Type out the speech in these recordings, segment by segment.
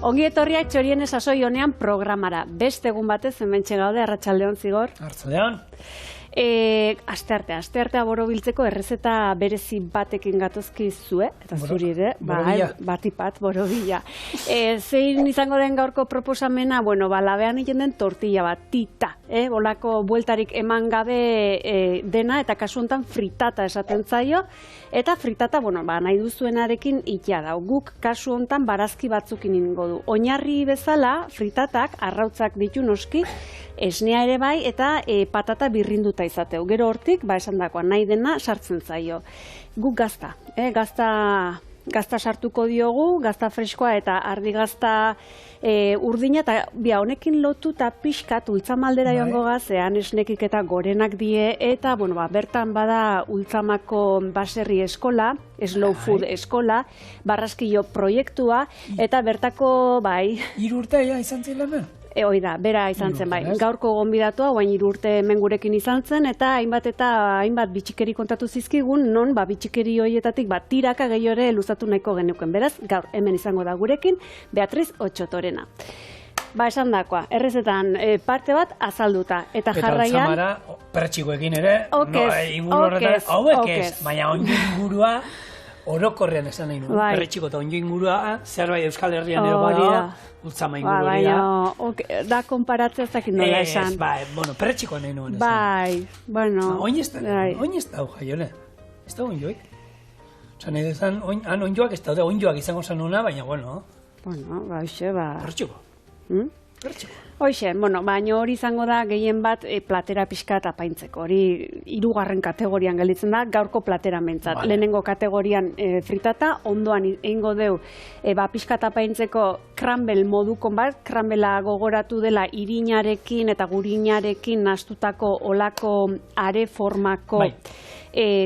Ongi etorriak Txorien Sasoi honean programara. Beste egun batez hementxe gaude, Arratsaldeon Zigor. Arratsaldeon. Asteartea borobiltzeko errezeta berezi batekin gatozkizue, eta zuri ere, batipat, borobila. Zein izango den gaurko proposamena, labean egin den tortilla bat, tita, bolako bueltarik eman gabe dena, eta kasu honetan fritata esaten zaio, eta fritata, nahi duzuenarekin ikia dau. Guk kasu honetan barazki batzukin ingo du. Oinarri bezala, fritatak, arrautzak ditu noski, esnea ere bai, eta patata birrinduta izateu. Gero hortik, esan dakoa, nahi dena sartzen zaio. Guk gazta, gazta sartuko diogu, gazta freskoa eta ardi gazta urdina, eta honekin lotuta pixkat ultzamaldera joango gazean esnekik eta gorenak die, eta bertan bada ultzamako baserri eskola, slow food eskola, barraskilo proiektua, eta bertako bai... 3 urtea izan zilemen? Oida, bera izan zen bai. Gaurko gonbidatua, guain 3 urte hemen gurekin izan zen, eta hainbat bitxikeri kontatu zizkigun, non bitxikeri horietatik tiraka gehiore luzatu nahiko genuken. Beraz, gaur hemen izango da gurekin, Beatriz Otxotorena. Esan dakoa, errezetan parte bat azalduta. Eta jarraian... Eta ultzamara, pertxikoekin ere, hauek ez, baina onju ingurua, orokorrean esan nahi nuen. Pertxiko eta onju ingurua, zerbait Euskal Herrian ero bada, ultzama ingururia. Da konparatzea ez dakit nola esan. Pertxikoa nahi nuen esan. Oin ez da hau jaiole. Ez da onjoik. Osan nahi dezan, onjoak ez daude, onjoak izango zanuna, baina pertxiko. Pertxiko. Hoxe, baina hori izango da gehien bat platera pixka eta apaintzeko. Hori 3. kategorian gelditzen da, gaurko platera mentzat. Lehenengo kategorian fritata, ondoan egingo deu pixka eta apaintzeko crumble modukon bat, crumblea gogoratu dela irinarekin eta gurinarekin nastutako olako are formako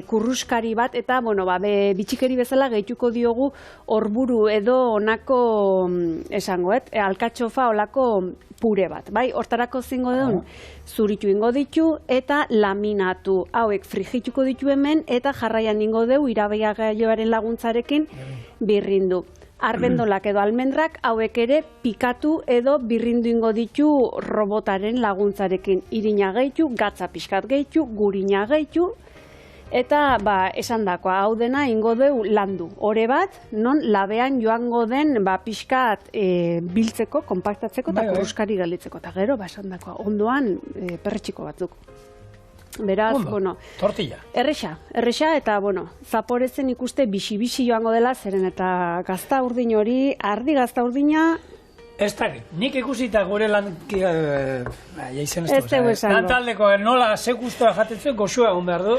kurruskari bat, eta bitxikeri bezala gehituko diogu horburu edo onako esangoet, alkatxofa olako pure bat, hortarako zingo duen, zuritu ingo ditu eta laminatu. Hauek frigituko ditu hemen eta jarraian ingo deu irabaiagailoaren laguntzarekin birrindu. Arbendolak edo almendrak hauek ere pikatu edo birrindu ingo ditu robotaren laguntzarekin. Irina gehitu, gatza pixkat gehitu, gurina gehitu, eta esan dakoa, hau dena ingo deu landu. Hore bat, non labean joango den pixkat biltzeko, konpaktatzeko eta kurruskari galitzeko. Eta gero, esan dakoa, ondoan perretxiko batzuk. Beraz, tortilla. Erresa eta, zaporezen ikuste bixi-bixi joango dela, zeren eta gazta urdin hori, ardi gazta urdina... Ez dakit, nik ikusita gure jaizien ez dugu esango. Lantaldeko nola sekustua jatetzen goxua egon behar du,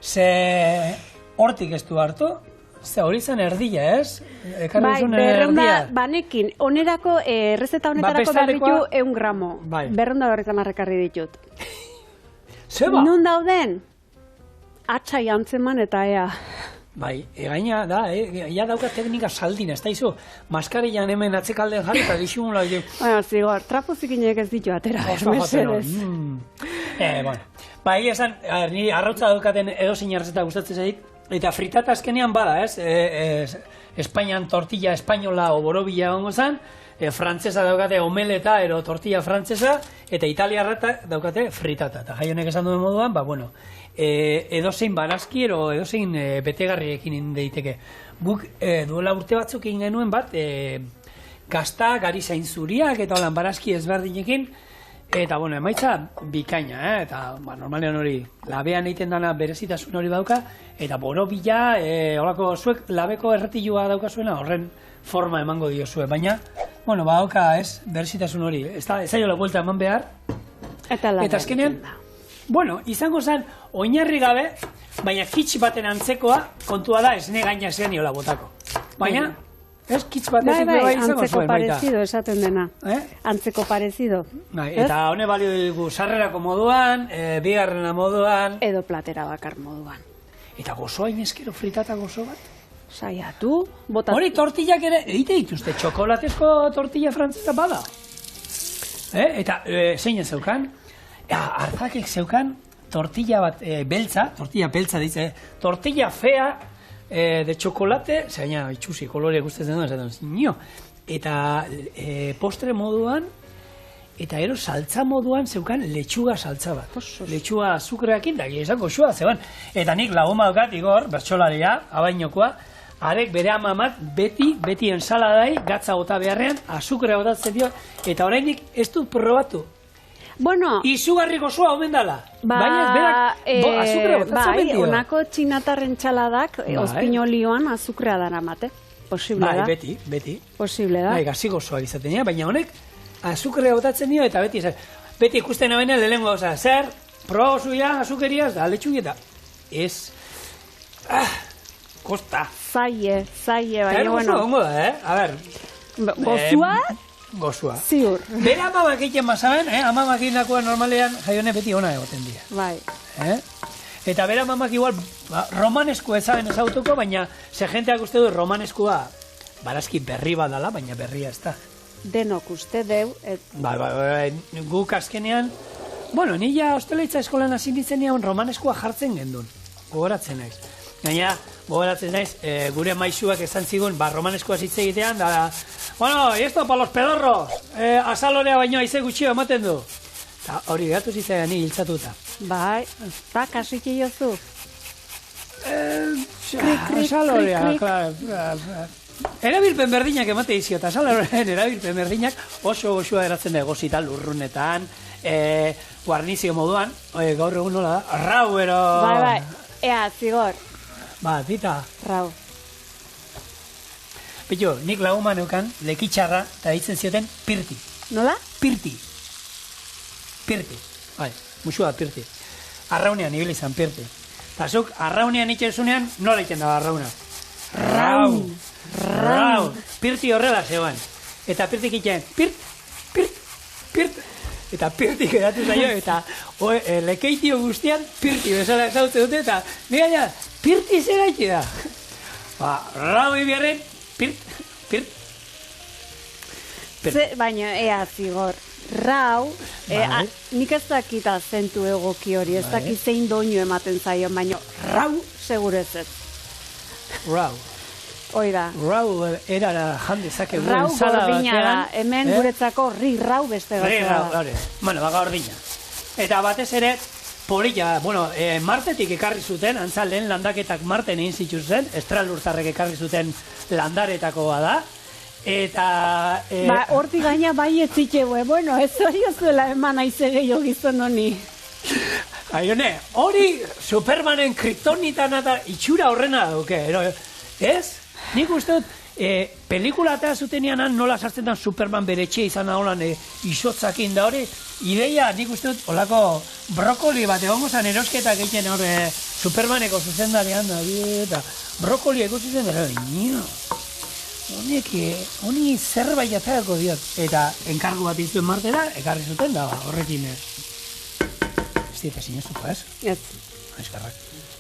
ze hortik ez du hartu, ze hori zen erdila, ez? Berrenda, banekin, onerako, errezeta honetarako behar ditu 100 gramo. Berrenda horretan arrekarri ditut. Zeba? Nun dauden? Atxai antzeman eta ea. Gaina da, ja dauka teknika saldin, ez da izu, maskarian hemen atzekalden jarri eta dixumula. Zigor, trapuzikinek ez ditu atera, mesedez. Egia esan, niri arrautza daukaten edozein errezeta gustatzen zait, eta fritata azkenean bada, ez? Espainian tortilla espainola o borobila gongo zan, frantzesa daukate omeleta ero tortilla frantzesa, eta italiarra daukate fritata. Eta jai honek esan duen moduan, edozein barazki ero edozein betegarriekin daiteke. Guk duela urte batzuk egin genuen bat, gazta, gari zain zuriak eta holan barazki ezberdinekin, eta emaitza bikaina, eta normalean hori labean egiten dana berezitasun hori dauka, eta borobila, holako zuek labeko erretilua daukazuena horren forma emango diozue, baina, badauka ez, berezitasun hori, ez zaiola buelta eman behar, eta azkenean, izango zen oinarri gabe, baina kitsch baten antzekoa kontua da esne gaina zen niola botako. Baina, ez kitsch batezik bai izango zuen baita. Antzeko parezido esaten dena. Antzeko parezido. Eta hone balio dugu sarrerako moduan, bigarrena moduan. Edo platera bakar moduan. Eta gozoa inezkero fritata gozo bat? Saiatu. Hori tortillak ere, egite dituzte, txokolatezko tortilla frantzesa bada. Eta zeinen zeukan? Artzakek zeukan tortilla bat beltza, tortilla beltza ditze, tortilla fea de chocolate, zaina itxusi kolore gustatzen duen, eta postre moduan, eta ero saltza moduan zeukan letxuga saltza bat. Letxuga azukreakin, da gizan goxua zeban. Eta nik lagoma dukat, Igor, bertxolaria, abainokoa, arek bere amamak beti ensaladai, gatza gota beharrean, azukrea gotatzen dio, eta oraindik ez du probatu. Bueno, izugarri gozoa omen dala. Baina berak azukrea gotatzen dio. Bai, onako txinatarren txaladak, ozpinolioan azukrea dara mate. Posible da. Bai, beti. Posible da. Bai, gazi gozoa izaten dira, baina honek azukrea gotatzen dio, eta beti ikusten abena lehenengo gauza. Zer, proba zuia azukeriaz, da letxugieta. Ez, kosta. Zaie, baina, bueno. Ongo da, A ber. Gozua? Gozua. Ziur. Bera amamak egiten bazaben, amamak eginakoa normalean jaione beti ona egoten dira. Bai. Eta bera amamak igual romanesku ezaben ezautuko, baina ze jenteak uste du romaneskua barazki berri badala, baina berria ez da. Denok uste deu. Bai, guk azkenean, bueno, nila hosteleitza eskolan hasi nintzen nian romaneskua jartzen gendun. Gogoratzen naiz. Gaina, gogoratzen naiz, gure maisuak esan zigun, romaneskua hitz egitean, da, bueno, y esto pa los pedorros, azalorea baino aize gutxio ematen du. Eta hori gatu zitzaidan ni hiltzatuta. Bai, eta kasiki jozu. Azalorea, klar. Erabilpen berdinak emate izio, eta azalorean erabilpen berdinak oso goxua eratzen da egozitan, lurrunetan, guarnizio moduan, gaur egun nola da, rau, ero... Bai, ea, zigor. Ba, dita. Rau. Petxo, nik laguman eukan, lekitxarra, eta ditzen zioten pirti. Nola? Pirti. Bai, musua pirti. Arraunean ibili izan pirti. Eta zuk, arraunean itxezunean, nola iten da arrauna? Rau. Pirti horrela zegoen. Eta pirtik itxen, pirt. Eta pirti geratu zaio, eta lekeitio guztian pirti bezala ezautzen dute, eta nire ja, pirti zera iti da. Ba, rau ibiarren, pirt. Baina, ea, zigor. Rau, nik ez dakit azentu egoki hori, ez dakit zein doinu ematen zaio, baina rau segurez ez. Rau. Oida. Rau erara jandezake rau gordina da, hemen guretzako rau beste gauza da. Bueno, baga gordina. Eta batez ere, polilla, bueno, Martetik ekarri zuten, antza lehen landaketak Marten egin zituzen, estralurtarrek ekarri zuten landaretakoa da, eta... hortik gaina bai ez zitxeue, bueno, ez hori zuela eman aize gehiago gizon honi. Aione, hori Supermanen kriptonitan eta itxura horrena dauke, ez? Nik uste dut, pelikula eta zutenean nola sartzen da Superman bere etxe izan aholan isotzakin da hori, ideia nik uste dut, olako brokoli bat egongo zan erosketak egiten hori Supermaneko zuzendarian da, eta brokoli eko zuzendarian, honi zerbait atzagako diot. Eta enkargu bat izuen martera, ekarri zuten da, horrekin ez dieta sinestuko, ez? Ez. Eskarrak.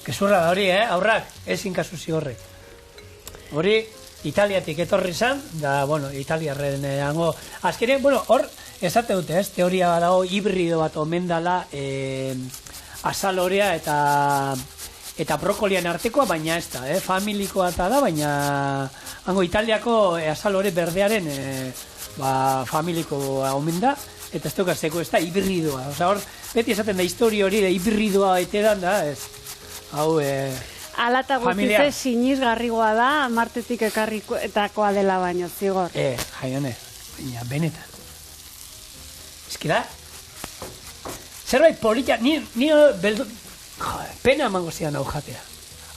Kezurra da hori, aurrak, ezin kasu zigorrek. Hori, Italiatik etorri zan, da, bueno, italiarren hango. Azkenean, bueno, hor, esate dute, ez? Teoria dago hibrido bat omen dala azalorea eta brokolian artekoa, baina ez da, familikoa eta da, baina hango Italiako azalore berdearen familikoa omen da, eta ez dukatzeko, ez da hibridoa. Osa, hor, beti esaten da historia hori, hibridoa etedan da, ez? Hau, alata guztize sinizgarrigoa da, Martetik ekarritakoa dela baino, zigor. Jaione, baina benetan. Ezkida, zerbait polita, ni pena emango zidan hau jatea.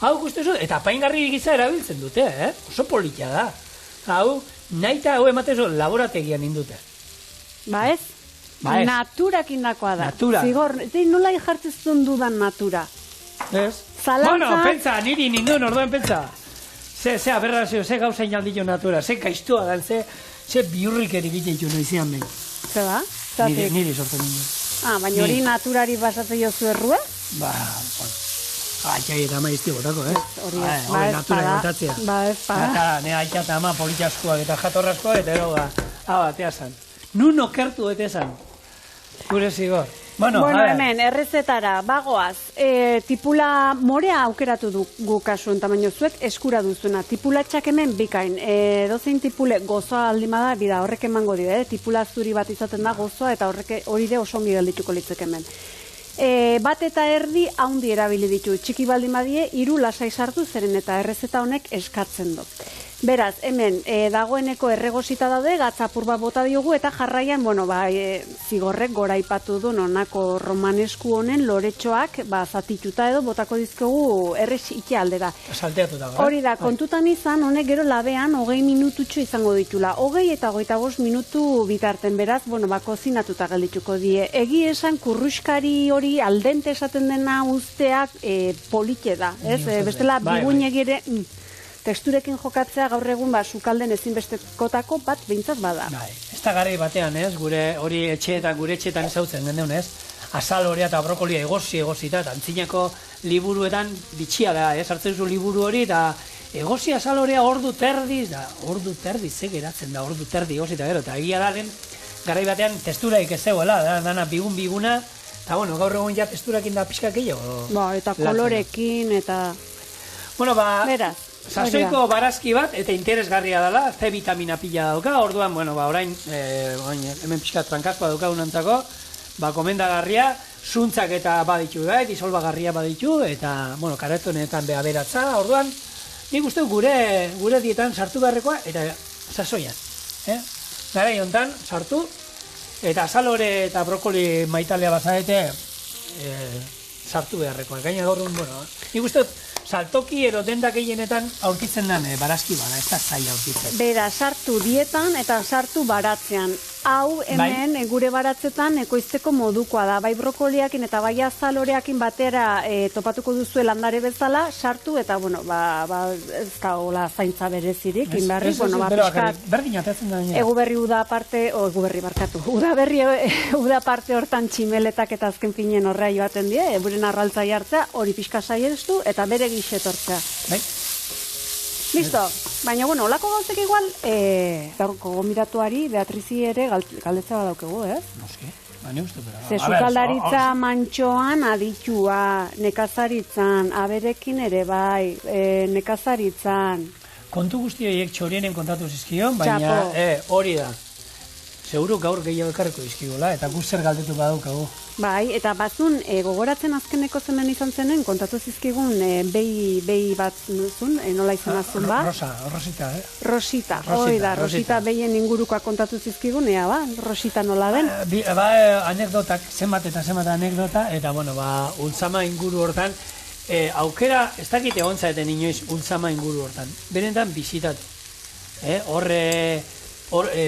Hau guztezu, eta apaingarri giza erabiltzen dute, oso polita da. Hau, nahi eta hau ematezu laborategian indute. Ba ez? Naturak indakoa da. Natura. Zigor, nola jartzen dudan natura. Ez? Zalantza... Bueno, pentsa, niri ninduen orduen pentsa. Ze aberrazio, ze gauza inalditu natura, ze kaiztua dan, ze biurrikeri egiten noizian behin. Ze ba? Niri sortzen ninduen. Baina hori naturari basatzen jozu errua? Ba, aitai eta ama izti gotako, Hori natura gotatzea. Ba, ez pa. Eta ne aitai eta ama politxaskoak eta jatorraskoak, eta ero da, atea zan. Nun okertu eta zan, gure zigor. Bueno, hemen, errezetara, bagoaz, tipula morea aukeratu dugu kasuen tamaino zuek, eskura duzuna. Tipulatxak hemen bikain, dozein tipule gozoa aldimada, bida, horrek emango dira, tipula zuri bat izaten da gozoa, eta hori de osongi geldituko litzek hemen. Bat eta erdi haundi erabili ditu, txiki baldin badie, 3 lasai sartu zeren eta errezeta honek eskatzen du. Beraz, hemen dagoeneko erregosita daude, gatzapur bat bota diogu eta jarraian, zigorrek gora ipatu du nonako romanesku honen loretxoak zatituta edo botako dizkegu errez ike aldera. Salteatuta. Hori da, kontutan izan, honek gero labean 20 minututxo izango ditula. 20 eta 25 minutu bitarten, beraz, kozinatuta geldituko die. Egi esan kurruskari hori aldente esaten dena usteak polite da, ez? Bestela, biguinegi ere... Teksturekin jokatzea gaur egun sukalden ezinbestekotako bat behintzat bada. Ez da garai batean, ez? Gure etxeetan ezautzen gendeun, ez? Azal horia eta brokolia egosita, eta antzinako liburuetan bitxia da, ez? Hartzen zu liburu hori, eta egosi azal horia ordu terdiz, ze geratzen da, ordu terdi egosita, gero, eta egia da, garai batean testuraik ez zegoela, dana biguna, eta gaur egun ja testurakin da pixka gehiago. Eta kolorekin, eta... Beraz. Sasoiko barazki bat, eta interesgarria dela, C vitamina pila dauka, orduan, orain, hemen pixka trankazkoa dauka unantzako, komendagarria, zuntzak eta baditu da, disolbagarria baditu, eta, karetonetan beratza, orduan, nik uste gure dietan sartu beharrekoa, eta sasoian. Garai hontan, sartu, eta salore eta brokoli maitalea bazarete, sartu beharrekoa. Gaina gaur, nik uste, saltoki ero dendak gehienetan aurkitzen den barazki bada, ez da zaila aurkitzen. Bera, sartu dietan eta sartu baratzean. Hau hemen gure baratzetan ekoizteko modukoa da. Bai brokoliakin eta bai azaloreakin batera topatuko duzue landare bezala, sartu eta, ez da hola zaintza berezirik, inbarri, piskat. Berdin atetzen da. Eguberri uda parte hortan tximeletak eta azken finen horrea joaten die, buren arraltza jartzea, hori pixka saiestu eta bere gixetortzea. Listo, baina, olako gauzek igual, gaurko gomiratuari, Beatrizi ere galdetza badaukegu, ez? Noski, ne uste, Ze sukaldaritza mantxoan aditua, nekazaritzan, aberekin ere bai, nekazaritzan. Kontu guzti horiek txorienen kontatu zizkion, baina hori da. Seguro gaur gehiago ekarriko dizkigola, eta guzter galdetu badaukagu. Bai, eta bazun, gogoratzen azkeneko zemen izan zenen, kontatu zizkigun behi bat nuzun, nola izan azun ba? Rosita, Rosita, hori da, Rosita behien ingurukoa kontatu zizkigun, Rosita nola den? Anekdotak, zenbat anekdota, eta, ultzama inguru hortan, aukera, ez dakite ontzaeten inoiz ultzama inguru hortan, benetan bizitatu.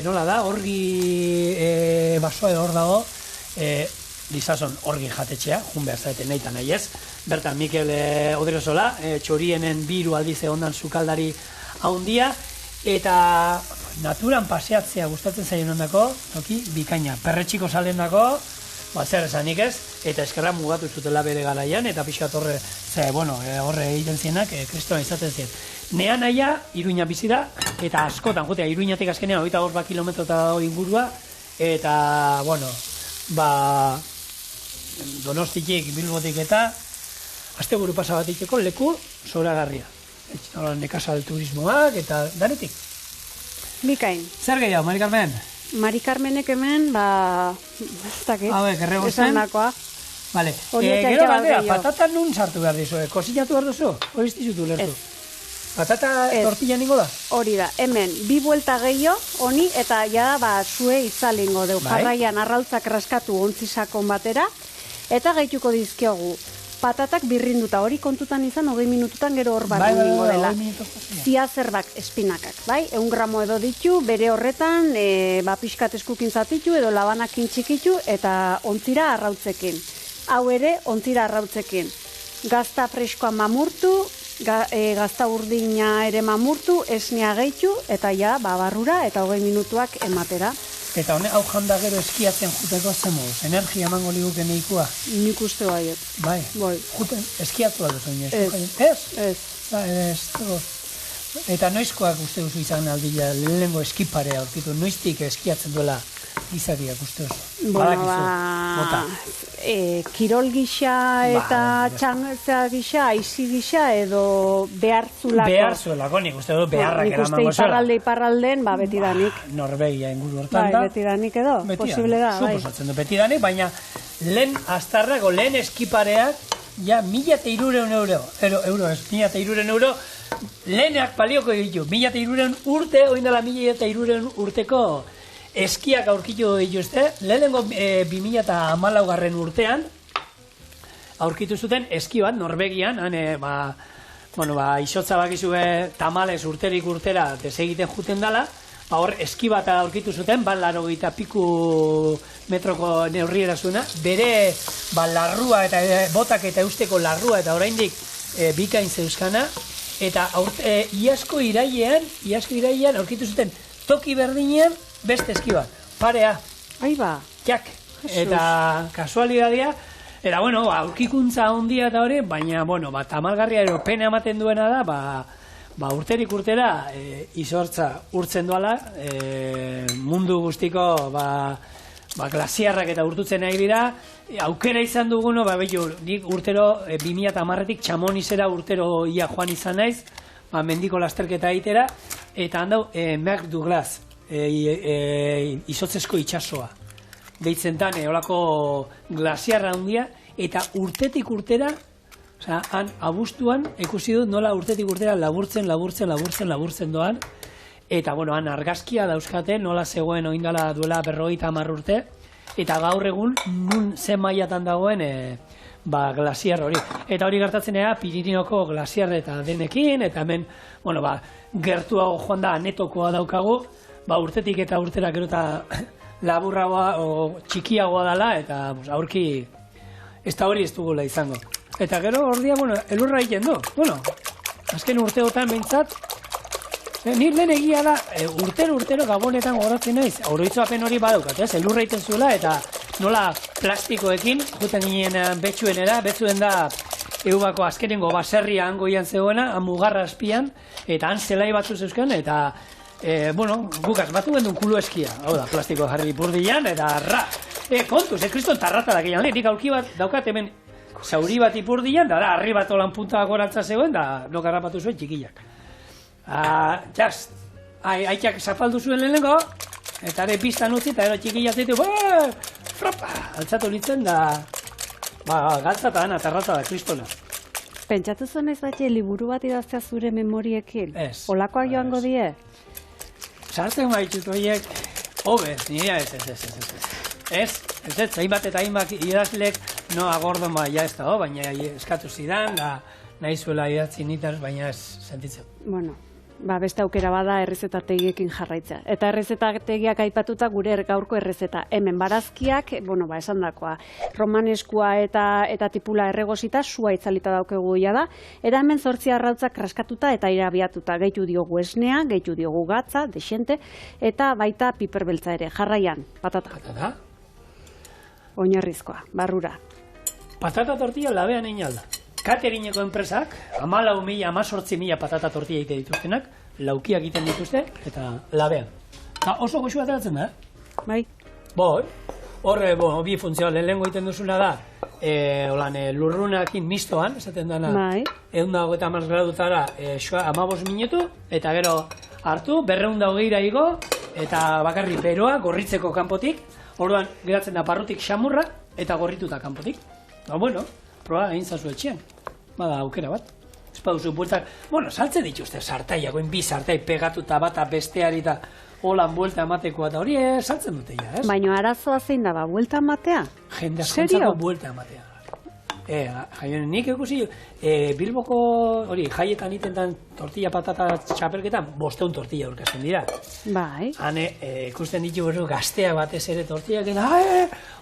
Nola da, orgi basoa edo hor dago, Lizazon orgi jatetxea, jun behar zaeten nahi eta nahi ez. Bertan Mikel Odrezola, txorienen 2 aldiz ondan sukaldari haundia, eta naturan paseatzea gustatzen zaien ondako, toki bikaina. Perretxiko salen dako, zer esanik ez, eta eskerra mugatu zutela bere garaian, eta pixkat horre, horre egiten zienak, kristoan izaten zien. Nean aia, Iruña bizi da, eta askotan, Iruñatik azkenean, 25 kilometro eta ingurua, eta, Donostitik, Bilbotik eta asteburu pasa bat iteko leku zoragarria. Nekazal turismoak eta danetik. Bikain. Zer gehiago, Mari Carmen? Mari Carmenek hemen, ez dakit. Esan dakoa. Vale. Gero galdea, patata nun sartu behar dizu? Kozinatu behar duzu? Hori iztizutu lertu? Patata tortilla ningo da? Hori da, hemen, 2 buelta gehiago, honi, eta zue itzalingo deu. Jarraian arrautzak raskatu ontzisakon batera, eta gehituko dizkiogu. Patatak birrinduta, hori kontutan izan, 20 minututan gero hor bat ningo dela. Ziazerbak espinakak, 100 gramo edo ditu, bere horretan, pixkat eskukin zatitu, edo labanakin txikitu, eta ontzira arrautzekin. Hau ere, ontzira arrautzekin. Gazta freskoa mamurtu, gazta urdina ere mamurtu, esnea gehitu, eta barrura, eta 20 minutuak ematera. Eta hau janda gero eskiatzen juteko zemuz, energia emango liguke neikua? Nik uste baiet. Bai. Juten eskiatu aldo zen, ez? Eta noizkoak uste duzu izan aldila lehenengo eskiparea aurkitu, noiztik eskiatzen duela gizariak uste oso? Bueno, Bota. Kirol gisa eta txangza gisa, aizi gisa edo behartzulako. Behartzulako, nik uste dut beharrak eramango zela. Iparralden, Betidanik. Norvegia inguru hortan da. Betidanik edo, posible da, bai. Suposatzen du Betidanik, baina lehen astarrako, lehen eskipareak, ja, 1.300 euro, ez, 1.300 euro, lehenak balioko ditu, 1.300 urte, oindala 1.300 urteko eskiak aurkitu dituzte, lehenengo 2014 urtean, aurkitu zuten eski bat, Norvegian, izotza bakizue tamales urterik urtera desegiten juten dala, hor eski bat aurkitu zuten, 80 piku metroko neurriera zuena, bere larrua eta botak eta eusteko larrua eta oraindik bikain zeuzkana, eta iazko irailean aurkitu zuten toki berdinean beste eski bat, parea. Aiba. Jak. Eta kasualidadia, eta bueno, aurkikuntza handia eta hori, baina, bueno, tamalgarria ero pena ematen duena da, urterik urtera izortza urtzen duala, mundu guztiko glasiarrak eta urtutzen nahi dira, aukera izan duguno, nik urtero 2010-tik Txamonizera urtero ia joan izan naiz, mendiko lasterketa egitera, eta handau Mark Douglas, izotzezko itxasoa. Deitzen dan, olako glasiarra handia, eta urtetik urtera, han abuztuan, ikusi dut nola urtetik urtera laburtzen doan, eta, bueno, han argazkia dauzkate, nola zegoen oindala duela 50 urte, eta gaur egun nun zen mailatan dagoen glasiar hori. Eta hori gertatzen ere Pirinoko glasiar eta denekin, eta hemen, bueno, gertuago joan da, netokoa daukagu, urtetik eta urtera gero eta laburragoa o txikiagoa dela, eta aurki ez da hori ez dugula izango. Eta gero ordia, bueno, elurra egiten du. Bueno, azken urteotan behintzat, nire lehen egia da, urtero gabonetan gogoratzen naiz, oroitzapen hori badaukat, elurra egiten zuela, eta nola plastikoekin, juten ginen betzuen da eubako azkenengo baserria hangoian zegoena, han mugarra azpian, eta han zelai batzu zeuzkan, eta guk asmatu gendun kulu eskia, hau da, plastiko jarri ipurdian, eta kontuz, kriston tarrata da gehiago, nik aurki bat daukat hemen zauri bat ipurdian, da harri bat olan punta gorantza zegoen, da nokarrapatu zuen txikillak. Aitak zapaldu zuen lehenengo, eta ere piztan utzi, eta ero txikillak zitu, altzatu nintzen, da galtza eta ana, tarrata da, kristona. Pentsatu zuen ez batxe, liburu bat idaztea zure memoriekin? Ez. Olakoak joango die? Sartzen baitut horiek, hobe, nire ez, hainbat eta hainbat idazlek, noa gordon ez da, baina eskatu zidan, nahi zuela idatzi nitaz, baina ez sentitzen. Bueno, beste aukera bada errezetategiekin jarraitza. Eta errezetategiak aipatuta gure gaurko errezeta. Hemen barazkiak, esan dakoa, romaneskua eta tipula erregosita, sua itzalita daukegu da, eta hemen 8 arrautzak kraskatuta eta irabiatuta. Gehitu diogu esnea, gehitu diogu gatza, desente, eta baita piperbeltza ere. Jarraian, patata. Patata? Oinarrizkoa, barrura. Patata tortilla labean egin alda. Katerineko enpresak, 14.000, 18.000 patata tortilla egite dituztenak, laukiak egiten dituzte, eta labean. Eta oso goxua ateratzen da, Bai. Horre, bi funtzioa, lehenengo egiten duzuna da, lurrunakin mistoan, esaten dana, 150 gradutara 15 minutu, eta gero hartu, 220 igo, eta bakarri beroa, gorritzeko kanpotik, orduan geratzen da parrutik xamurra, eta gorrituta kanpotik. Proba egin zazu etxean. Bada aukera bat. Ez baduzu bueltak, saltzen dituzte sartaiak, bi sartai pegatuta bata besteari eta holan buelta ematekoa eta hori saltzen dute ja, ez? Baina arazoa zein da, buelta ematea? Jende askontzako buelta ematea. Nik ikusi, Bilboko jaietan itentan tortilla patata txapelketan, 500 tortilla urkasten dira. Bai. Han ikusten ditugu gazteak batez ere tortillak,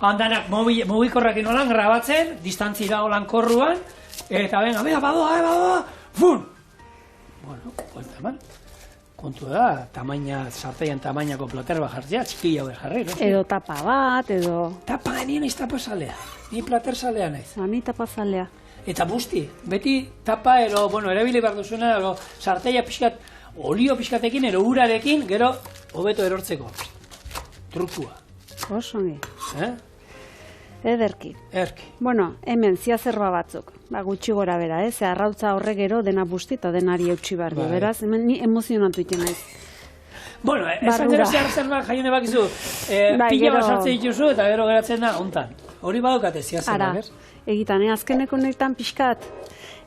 handanak mugikorrakin holan grabatzen, distantzira holan korruan, eta venga, badoa, fun! Bueno, buelta eman. Kontu da, sartaian tamainako plater bat jartzea, txiki hau jarri. Edo tapa bat, edo... Tapa, nien ez tapa salea. Ni plater salea naiz. Ni tapa salea. Eta busti, beti tapa, erabili behar duzuena, sartaia pixkat, olio pixkatekin, ero urarekin, gero, hobeto erortzeko. Trukua. Osongi. Ederki. Bueno, hemen ziazerba batzuk. Gutxi gora bera, ze arrautza horre gero dena bustita denari eutxi behar dio. Beraz, hemen ni emozionatu iten naiz. Bueno, esan gero ziazerba jaione bakizu, pila bat sartzen dituzu eta gero geratzen da hontan. Hori badukate ziazerba, ez? Egitan, azkeneko honetan pixkat,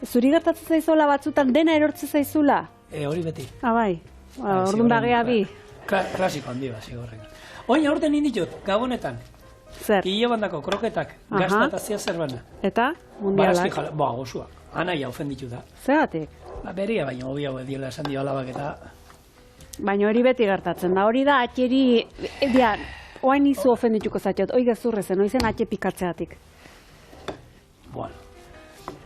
zuri gertatzen zaizola batzutan dena erortzen zaizula? Hori beti. Bai, orduan bagea bi. Klasiko handi bat, zigorren. Oin aurten inditut, gabonetan. Zer? Kile bandako kroketak, gazta eta ziazerbana. Eta? Mundialak? Gozua. Anaia ofenditu da. Zeratik? Beria, baina hobi hau ediola esan dio alabak eta... Baina hori beti gertatzen da. Hori da, atxeri... Oain izu ofendituko zatxot, oi gezurrezen, oizen atxe pikatzeatik. Bueno,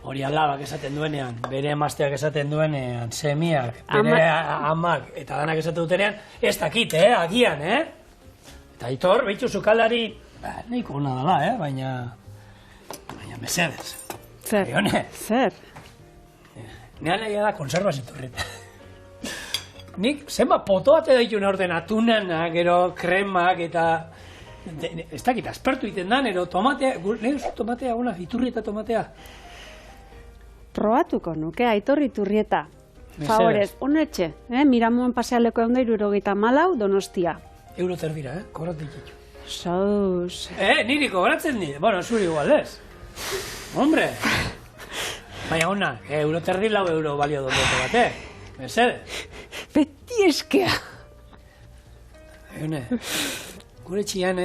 hori alabak esaten duenean, bere emazteak esaten duenean, semiak, bere amak, eta danak esaten dutenean, ez dakit, agian, Eta Aitor, behitu zukaldari, nahiko hona dala, baina mesedez. Zer? Zer? Nea lehia da konservaziturreta. Nik zenba potoate daitun aurten atunanak, gero kremak eta... Ez dakit, aspertu iten dan, ero tomatea, nire zu tomatea, iturrieta tomatea. Probatuko nuke, Aitor Iturrieta. Favorez, honetxe, Miramoen pasealeko egun da 74 Donostia. Euro terdira, kobratik ditu. Sauz. Niri kobratzen di, bueno, zuri igual ez. Hombre. Baina hona, euro terdi €4 balio donote bate. Mercedes. Beti eskea. Gure txian...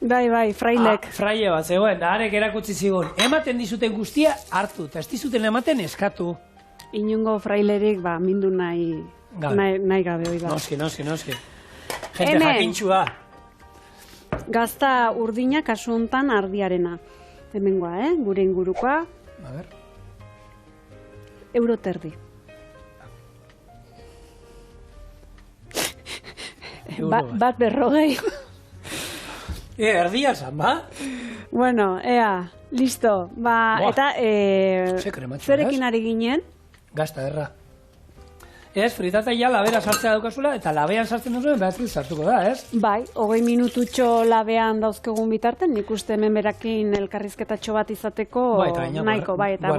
Bai, frailek. Fraile bat, zegoen, da harek erakutsi zigun. Ematen dizuten guztia hartu, eta ez dizuten ematen eskatu. Inungo frailerik, mindu nahi gabe hoi da. Noski. Gente jakintxua. Gazta urdina kasu hontan ardiarena. Hemengoa, gure ingurukoa. A ber. Euro terdi. Bat 40. Erdia zan, ba? Bueno, listo. Eta zerekin ari ginen? Gazta, erra. Ez, fritata ja labera sartzea daukazula, eta labean sartzen duzuen behatzi sartuko da, ez? Bai, 20 minututxo labean dauzkegun bitarten, nik uste hemen berakin elkarrizketatxo bat izateko nahiko, eta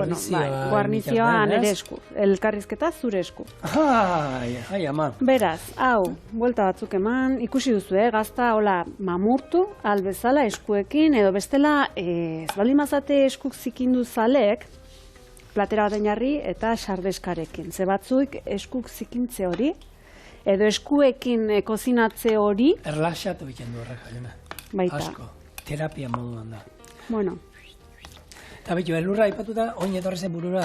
guarnizioa nire esku. Elkarrizketa zure esku. Ai, ama. Beraz, hau, buelta batzuk eman, ikusi duzu, gazta, hola, mamurtu, albezala eskuekin, edo bestela, ez baldin mazate eskuk zikindu zalek, platera baten jarri eta sardeskarekin. Ze batzuik eskuk zikintze hori, edo eskuekin kozinatze hori... Erlaxatu egiten du horrek, jaiona. Baita. Asko, terapia moduan da. Bueno. Eta betu, elurra ipatu da, oin etorrezen burura,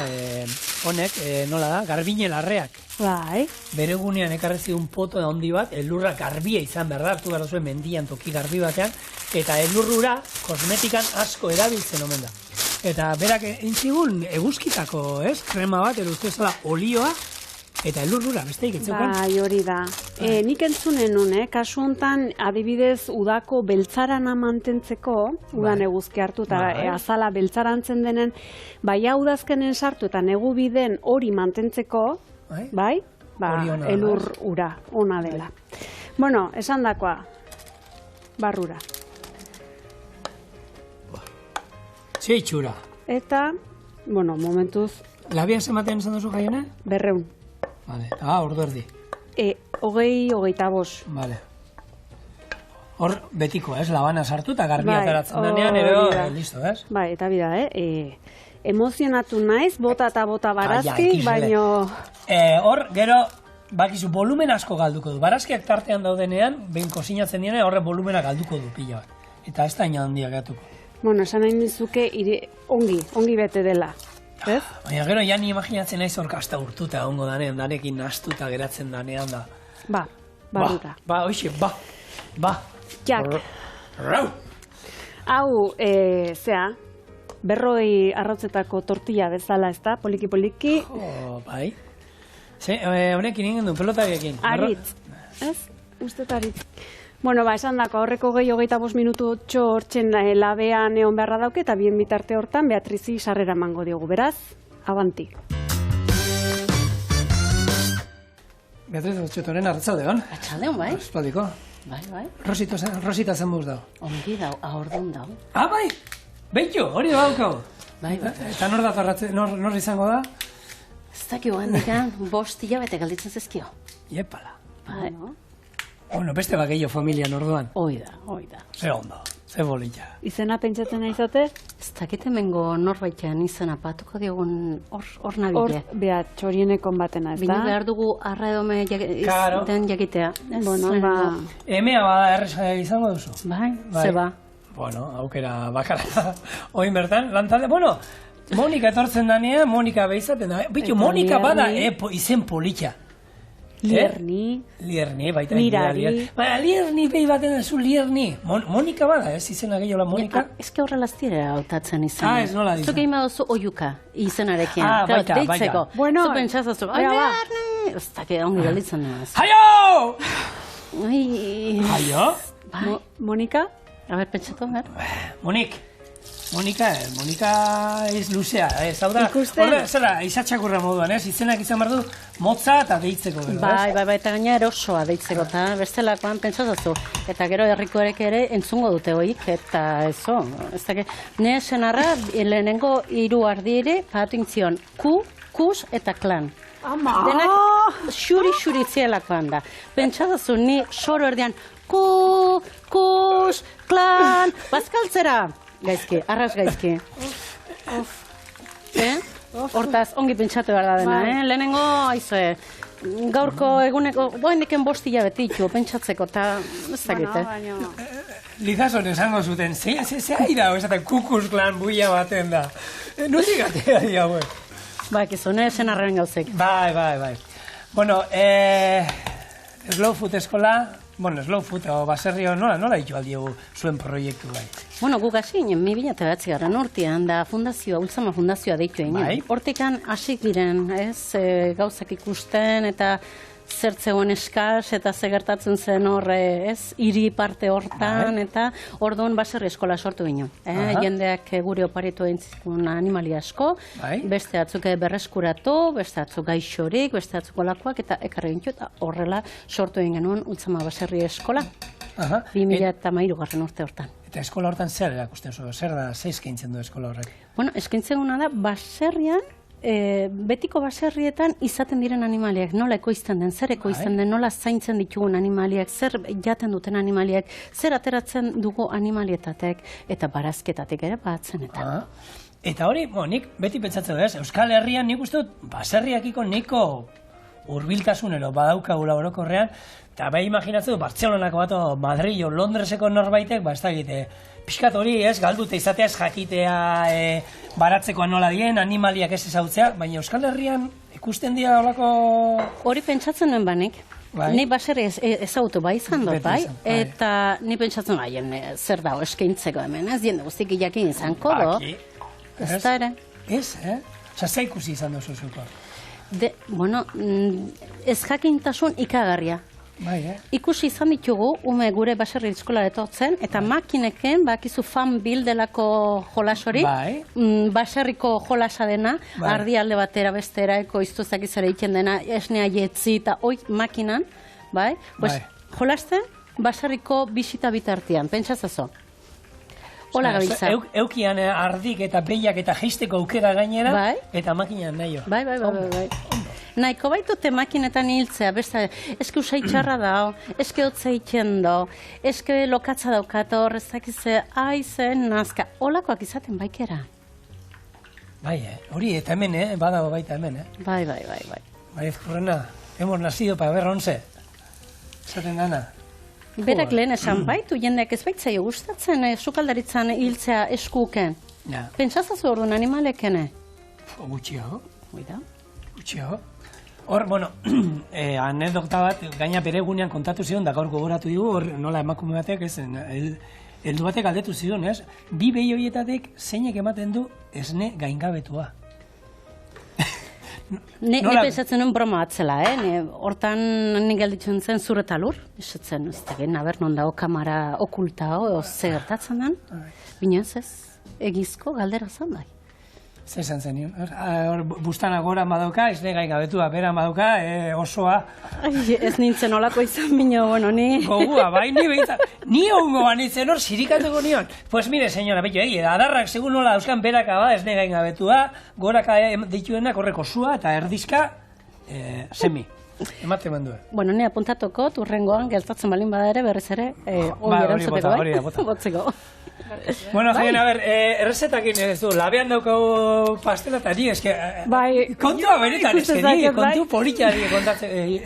honek, nola da, garbine larreak. Bai. Bere gunean ekarrezi un poto da hondi bat, elurra garbia izan behar da, hartu behar zuen mendian toki garbi batean, eta elurrura kosmetikan asko erabiltzen omen da. Eta berak entzigun eguzkitako, krema bat, ustezala olioa, eta elurrura, beste iketzeukan. Bai, hori da. Nik entzunen nun, kasu hontan, adibidez, udako beltzarana mantentzeko, udan eguzki hartu, eta azala beltzarantzen denen, bai udazkenen sartu eta negu biden hori mantentzeko, bai, elur ura, ona dela. Bueno, esan dakoa, barrura. Zeitxura. Eta, bueno, momentuz... Labian zematen esan duzu jaiena? 200. Vale, ordu erdi. 25. Vale. Hor betiko, labana sartu eta garbia ateratzen denean, edo, listo, ez? Bai, eta bida, emozionatu naiz, bota eta bota barazki, baino... Hor, gero, bakizu, volumen asko galduko du. Barazkiak tartean daudenean, behin kozinatzen dira, horre volumena galduko du pila bat. Eta ez da ina handia gatuko. Bueno, esan nahi nizuke ongi bete dela, ez? Baina gero, ja ni imaginatzen naiz hor kasta urtuta ongo danean, danekin nastuta geratzen danean da. Barruta. Oixe. Jak. Hau, berroi arrautzetako tortilla bezala, ez da, poliki-poliki. Bai. Honekin ingen du, pelotariekin. Aritz, ez? Ustet aritz. Bueno, esan dako, horreko 25 minutu hortzen labean egon beharra dauke, eta bien bitarte hortan Beatrizi sarrera emango diogu, beraz, abanti. Beatriz, Otxetoren, arratzaldeon. Arratzaldeon, bai. Espaldiko. Bai. Rosita zen buz dago. Ongi dau, ahordun dau. Bai! Beitxo, hori daukau. Bai. Eta nor datorratze, nor izango da? Ez dakio handikan, 5 hilabete galditzen zezkio. Iepala. Bai. Bueno, beste bat gehiago familian orduan. Hoi da. Ze ondo, ze bolitxa. Izena pentsatzen naizate? Ez dakite mengo norbaitean izena patuko diogun hor Hor, nabile. bea, txorienekon batena, ez Bino da? behar dugu arredome Claro. den jakitea. Bueno, ba... Emea bada erresa izango duzu. Bai, Bai. ze ba. Bueno, aukera bakara. Oin bertan, lantalde, bueno, Monika etortzen danean, Monika behizaten da. Bitu, Eta Monika bada, Lierni. izen politxa. Lierni, Lierni, baita. Mirari. Baina, Lierni behi baten da zu, Lierni. Monika bada, ez izena gehiago la Monika? Ezke horrela zire hautatzen izan. Ez nola dizan. Zuk egin baduzu oiuka izenarekin. Baita. Deitzeko. Bueno, Zuk pentsazazu. bea, ba. Ez dakit, ongi galitzen naz. Haio! Ai, Haio? bai. Monika? A ber, pentsatu, Monika ez luzea, ez, hau da, Ikusten. zera, izatxakurra moduan, ez, izenak izan behar du, motza eta deitzeko, gero, Bai, ez? eta gaina erosoa deitzeko, eta bestelakoan pentsazazu. Eta gero herrikoerek ere entzungo dute hoik, eta eso, ez dakit. Ne senarra, lehenengo 3 ardire, patu intzion, kus eta klan. Ama! Denak xuri zielakoan da. Pentsazazu, ni soro erdian, kus, klan, bazkaltzera! Gaizki, arras gaizki. Hortaz, ongi pentsatu behar da dena, Lehenengo, aizue, gaurko eguneko, boendiken 5 hilabete ditu, pentsatzeko, eta ez dakite. Lizazon esango zuten, ze aira, esaten kukus klan buia baten da. Nuzik atea di hauek. Ba, ekizune, esen arren gauzek. Bai. Bueno, Slow Food eskola, bueno, Slow Food o baserrio nola ditu aldiegu zuen proiektu bai? Bueno, guk hasi ginen, 2009 garran urtean, da fundazioa, Ultzama fundazioa deitu egin. Bai. Hortikan hasik diren, gauzak ikusten, eta zertzegoen eskaz, eta ze gertatzen zen horre, hiri parte hortan, eta orduan baserri eskola sortu ginen. Jendeak gure oparitu egin zizkun animalia asko, beste batzuk berreskuratu, beste batzuk gaixorik, beste batzuk olakoak, eta ekarri gintu, eta horrela sortu egin genuen Ultzama baserri eskola, 2013 garren urte hortan. Eta eskola hortan zer erakusten zu? Zer da, ze eskaintzen du eskola horrek? Bueno, eskaintzen da, baserrian, betiko baserrietan izaten diren animaliak, nola ekoizten den, zer ekoizten den, nola zaintzen ditugun animaliak, zer jaten duten animaliak, zer ateratzen dugu animalietatek, eta barazketatik ere batzenetan. Eta hori, nik beti pentsatzen dut, Euskal Herrian nik uste dut baserriakiko niko hurbiltasunero badaukagula orokorrean, eta bai imaginatzen du, Bartzelonako bat, Madrid o Londreseko norbaitek, ez dakit, pixkat hori galdute izatea, ez jakitea baratzekoa nola dien, animaliak ez ezautzea, baina Euskal Herrian ikusten dira olako... Hori pentsatzen duen banik. Ni baserri ezagutu bai izan dut, bai? Eta ni pentsatzen zer dago eskaintzeko hemen, ez jende guztik jakin izanko do. Ez da ere. Ez, Osa, ze ikusi izan duzu zuko? Bueno, ez jakintasun ikagarria. Ikusi izan ditugu, ume gure baserri eskola etortzen, eta makineken, bakizu fan bildelako jolas hori, baserriko jolasa dena, ardi alde batera bestera, ekoiztuzak izare egiten dena, esnea jetzi eta oi makinan, jolasten baserriko bisita bitartian, pentsazazo. Hola gabiltza. Eukian ardik eta behiak eta jeisteko aukera gainera, eta makinan nahi. Bai. Nahiko baitute makinetan hiltzea, besta, eske usai txarra dao, eske hotza egiten do, eske lokatza daukato, horrezakize, aizen, nazka, holakoak izaten baikera. Bai, hori, eta hemen, badago baita hemen, Bai. Bai, ezkurrena, hemos nacido para ver 11. Zaten dana. Berak lehen esan baitu, jendeak ez baitzaio gustatzen, sukaldaritzan hiltzea eskuken. Pentsazazu orduan animalekene? Gutxiago. Oida? Gutxiago. Hor, bueno, anedokta bat, gaina bere egunean kontatu zion, da gaur gogoratu digu, hor nola emakume batek, heldu batek aldetu zion, ez? Bi behi horietatek zeinek ematen du esne gaingabetua. Ne pensatzen nuen broma batzela, hortan nik gelditzen zen zur eta lur, esatzen, ez da gen, aber non dago kamara okulta ze gertatzen den, bina ez, egizko galdera zan bai. Zer esan zen, bustana gora madauka, ez gain gabetua, bera madauka, osoa. Ez nintzen olako izan bino, bueno, ni... Gogua, bai, ni behintzat, ni hongo banitzen hor, sirikatuko nion. Pues mire, señora, bello, adarrak segun nola dauzkan beraka ba, ez gain gabetua, goraka dituenak horreko sua eta erdizka, semi. Emate mandua. Bueno, ni apuntatoko, urrengoan, geltatzen balin bada ere, berriz ere, hori erantzuteko, bai? Botzeko. Bueno, jaien, a ber, errezetakin ez du, labean daukago pastela eta ni, eske, kontua beretan, eske, ni, kontu politxari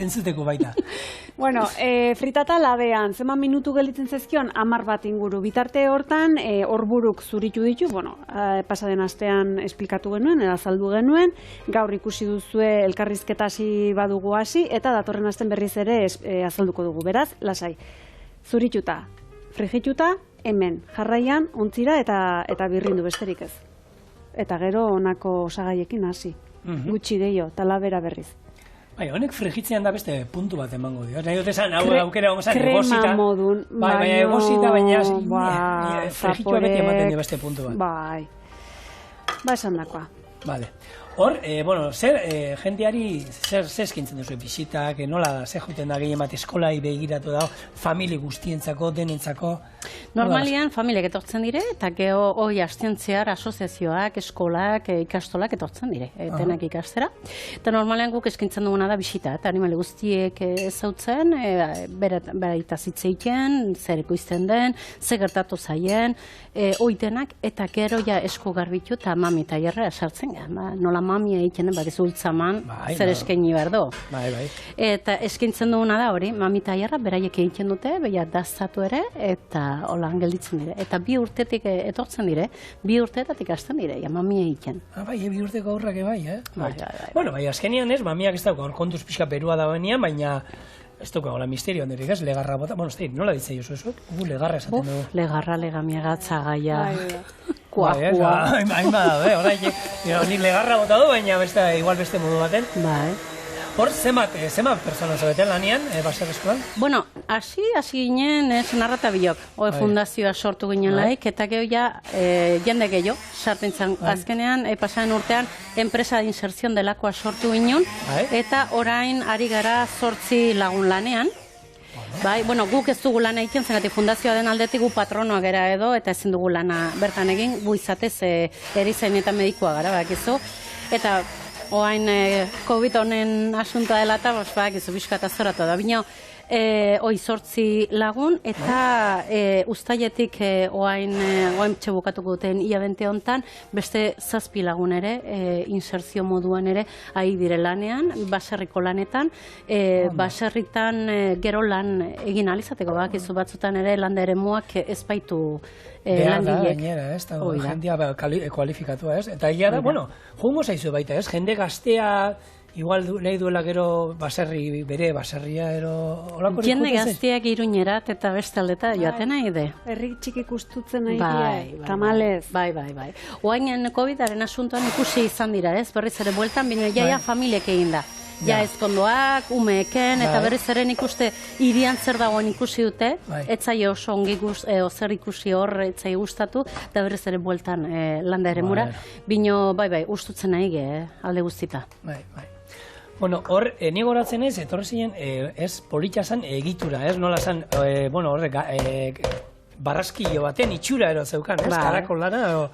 entzuteko baita. Bueno, fritata labean, zeman minutu gelitzen zezkion, 10 bat inguru. Bitarte hortan, horburuk zuritu ditu, bueno, pasaden astean esplikatu genuen, azaldu genuen, gaur ikusi duzue elkarrizketa hasi badugu hasi, eta datorren asten berriz ere azalduko dugu, beraz, lasai. Zurituta, frigituta, hemen, jarraian, ontzira eta birrindu besterik ez. Eta gero honako osagaiekin hasi. Gutxi gehiago, talabera berriz. Bai, honek frigitzean da beste puntu bat emango dio. Nahi dut esan, hau aukera hongo zan, egosita. Krema modun. Bai, egosita, baina frigitua beti ematen dio beste puntu bat. Bai. Ba esan dakoa. Vale. Hor, bueno, zer, jendeari, zer eskintzen duzu, bisitak, nola, zer joiten da gehien bat eskolai begiratu dago, famili guztientzako, denentzako? Normalian, familiak etortzen dire, eta geho hoi astentzear asoziazioak, eskolak, ikastolak etortzen dire, denak ikastera. Eta normalian guk eskintzen duguna da bisita, eta animali guztiek ezautzen, beraita zitzeiten, zer ekoizten den, zer gertatu zaien, oitenak, eta gero ja esku garbitu eta mami taierra sartzen ga, nola mamia egiten, bakizu ultzaman, zer eskaini behar do. Bai. Eta eskintzen duguna da hori, mami taierra beraiek egiten dute, beha daztatu ere, eta holan gelditzen dire. Eta 2 urtetik etortzen dire, 2 urteetatik hasten dire, ja mamia egiten. Bai, 2 urteko aurrak bai, Bai. Bueno, bai, azkenian ez, mamiak ez dauka, hor kontuz pixka perua dagoenean, baina ez dauka, hola misterio handerik ez, legarra bota, bueno, ez nola ditzei oso eso, legarra esaten dugu. Legarra, legamiagatza gaia. Kua. Hain bada, horaiek, nik legarra bota du, baina igual beste modu baten. Bai. Hor, zemat persona zabeten lanian, baserrizkoan? Bueno, hasi ginen narrata bilok, fundazioa sortu ginen laik, eta geho ja jende gehiago sartzen zan. Azkenean, pasaren urtean, enpresa de inserzion delakoa sortu ginen, eta orain ari gara 8 lagun lanean. Bai, bueno, guk ez dugu lana egiten, zenatik fundazioa den aldetik gu patronoa gara edo, eta ezin dugu lana bertan egin, gu izatez erizain eta medikoa gara, bakizu. Eta oain COVID honen asuntoa dela eta bakizu bizkata zoratu da. Bino, hoi 8 lagun, eta ustaietik oain txebukatuko duten iabente hontan, beste 7 lagun ere, inserzio moduan ere, ahi dire lanean, baserriko lanetan, baserritan gero lan egin alizateko, bakizu batzutan ere landa ere muak ez baitu langilek. Gainera, ez, jendia kualifikatua, ez, eta egia da, bueno, jungo zaizu baita, ez, jende gaztea, igual nahi duela gero baserri bere, baserria ero... Jende gaztiak Iruñerat eta bestaldeta joaten nahi de. Herri txikik ustutzen nahi dira, tamalez. Bai. Oainen COVID-aren asuntoan ikusi izan dira, ez? Berriz ere bueltan, bine jaia familiek egin da. Ja ezkondoak, umeeken, eta berriz ere ikuste irian zer dagoen ikusi dute, etzai oso ongi zer ikusi hor etzai gustatu, eta berriz ere bueltan landa ere mura, bino, bai, ustutzen nahi alde guztita. Bai. Bueno, hor, ni goratzen ez, etorri ziren, ez politxa zan egitura, ez nola zan, bueno, horrek, barraskilo baten itxura ero zeukan, ez? Karako lana,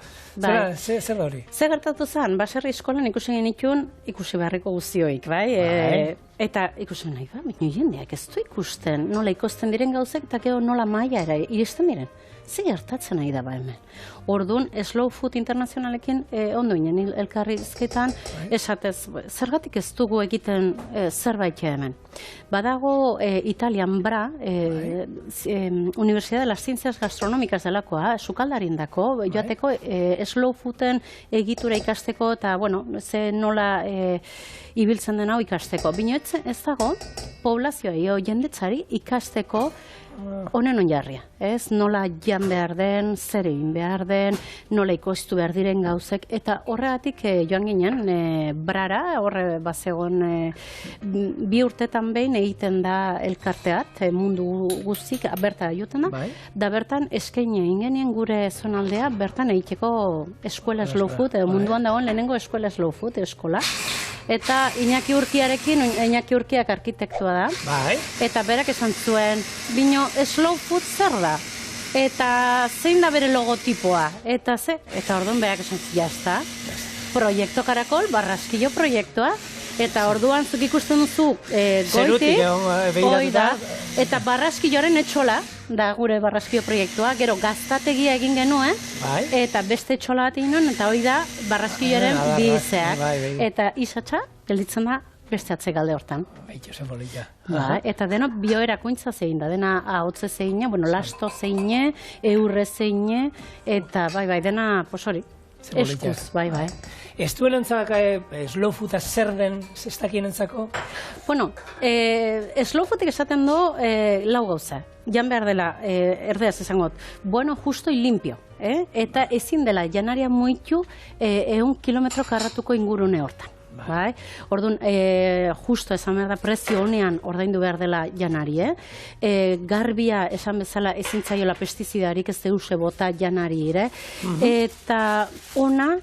zer da hori? Zer gertatu zen, baserri eskolan ikusi genitun, ikusi beharriko guztioik, bai? Eta ikusi nahi, baina jendeak ez du ikusten, nola ikusten diren gauzek, eta gero nola maia ere iristen diren. Zer gertatzen nahi da ba hemen. Orduan, Slow Food Internazionalekin ondo inen elkarrizketan, esatez, zergatik ez dugu egiten zerbait hemen. Badago Italian Bra, Universidad de las Ciencias Gastronómicas delakoa, sukaldarindako, joateko Slow Fooden egitura ikasteko, eta, bueno, ze nola ibiltzen den hau ikasteko. Bino, ez jartzen ez dago poblazioa jendetzari ikasteko honen onjarria, ez? Nola jan behar den, zer egin behar den, nola ikoiztu behar diren gauzek, eta horregatik joan ginen, Brara, horre bazegon 2 urtetan behin egiten da elkarteat, mundu guztik berta joten da, da bertan eskaini egin genien gure zonaldea, bertan egiteko eskuela slow food, munduan dagoen lehenengo eskuela slow food, eskola. Eta Iñaki Urkiarekin, Iñaki Urkiak arkitektua da, eta berak esan zuen, bino, slow food zer da? Eta zein da bere logotipoa? Eta orduan berak esan zuen, jazta, Proiektu Karakol, Barraskilo proiektua, eta orduan zuk ikusten duzu goitik, hoi da, eta Barraskiloaren etxola, da gure Barraskilo proiektua, gero gaztategia egin genuen, eta beste etxola bat egin nuen, eta hoi da Barraskiloaren bizeak, eta izatxa, gelditzen da beste atzegalde hortan. Eta dena bioerakuntza zein da, dena ahotze zeine, lasto zeine, eurre zeine, eta dena, hori, eskuz, Ez duen entzak slow fooda zer den zestakien entzako? Bueno, slow foodek esaten du lau gauza. Jan behar dela, erdeaz esangot, bueno, justo y limpio. Eta ezin dela janaria muitu 100 kilometro karratuko ingurune hortan. Orduan, justo esan behar da prezio honean ordaindu behar dela janari, garbia esan bezala ezin zaiola pestizidarik ez deuse bota janari ere, eta ona